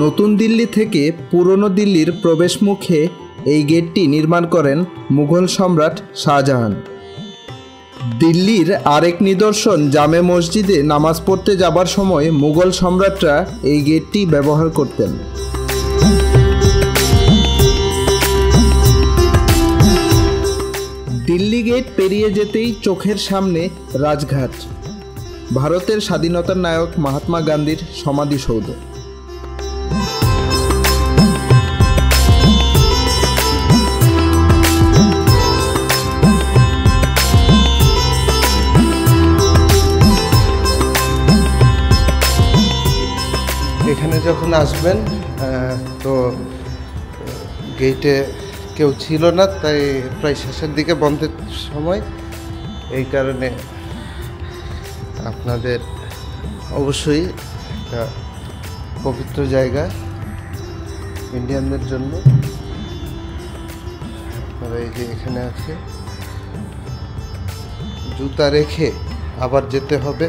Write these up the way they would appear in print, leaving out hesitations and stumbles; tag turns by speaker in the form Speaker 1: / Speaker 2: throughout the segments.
Speaker 1: নতুন দিল্লি থেকে পুরনো দিল্লির প্রবেশমুখে এই গেটটি নির্মাণ করেন মুঘল সম্রাট শাহজাহান। দিল্লির আরেক নিদর্শন জামে মসজিদে নামাজ পড়তে যাবার সময় মুঘল সম্রাটরা এই গেটটি ব্যবহার করতেন। দিল্লি গেট পেরিয়ে যেতেই চোখের সামনে রাজঘাট, ভারতের স্বাধীনতার নায়ক মহাত্মা গান্ধীর সমাধিসৌধ।
Speaker 2: এখানে যখন আসবেন তো গেটে কেউ ছিল না, তাই প্রায় শেষের দিকে বন্ধের সময়, এই কারণে আপনাদের অবশ্যই একটা পবিত্র জায়গা ইন্ডিয়ানদের জন্য। আপনারা এই যে এখানে আছে, জুতা রেখে আবার যেতে হবে।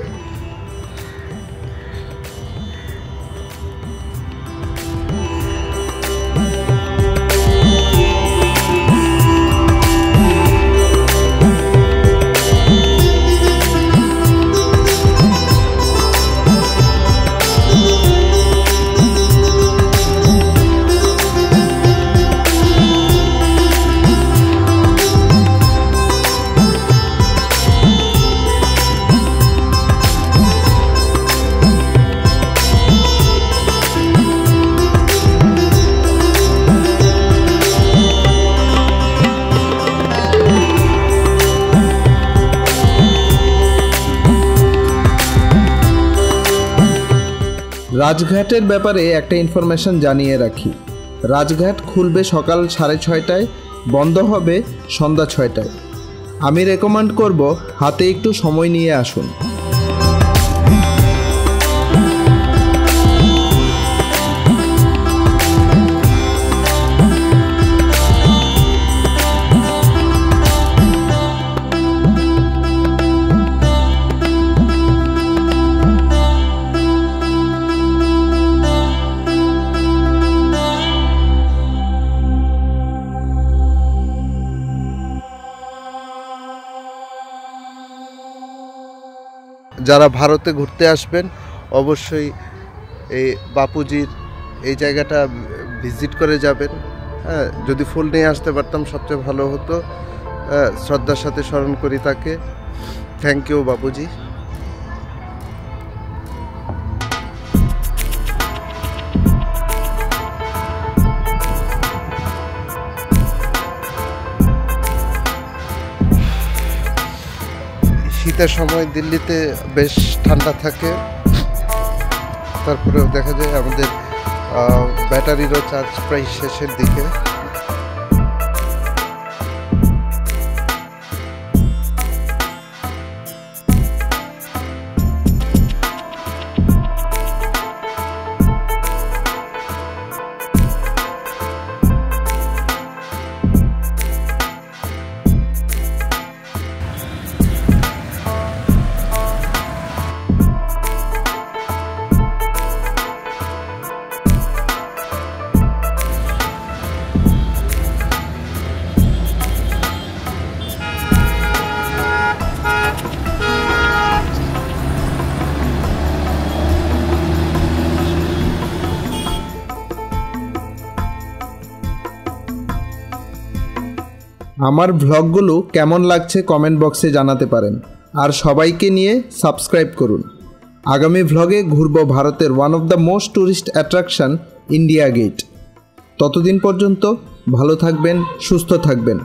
Speaker 1: রাজঘাটের ব্যাপারে একটা ইনফরমেশন জানিয়ে রাখি। রাজঘাট খুলবে সকাল 6:30টায়, বন্ধ হবে সন্ধ্যা 6টায়। আমি রেকমেন্ড করব হাতে একটু সময় নিয়ে আসুন।
Speaker 2: যারা ভারতে ঘুরতে আসবেন অবশ্যই এই বাপুজির এই জায়গাটা ভিজিট করে যাবেন। হ্যাঁ, যদি ফুল নিয়ে আসতে পারতাম সবচেয়ে ভালো হতো। শ্রদ্ধার সাথে স্মরণ করি তাকে। Thank you Bapuji. শীতের সময় দিল্লিতে বেশ ঠান্ডা থাকে, তারপরেও দেখা যায় আমাদের ব্যাটারিরও চার্জ প্রায় শেষের দিকে।
Speaker 1: আমার ভ্লগগুলো কেমন লাগছে কমেন্ট বক্সে জানাতে পারেন, আর সবাইকে নিয়ে সাবস্ক্রাইব করুন। আগামী ভ্লগে ঘুরব ভারতের one of the most tourist attraction India Gate. ততদিন পর্যন্ত ভালো থাকবেন, সুস্থ থাকবেন।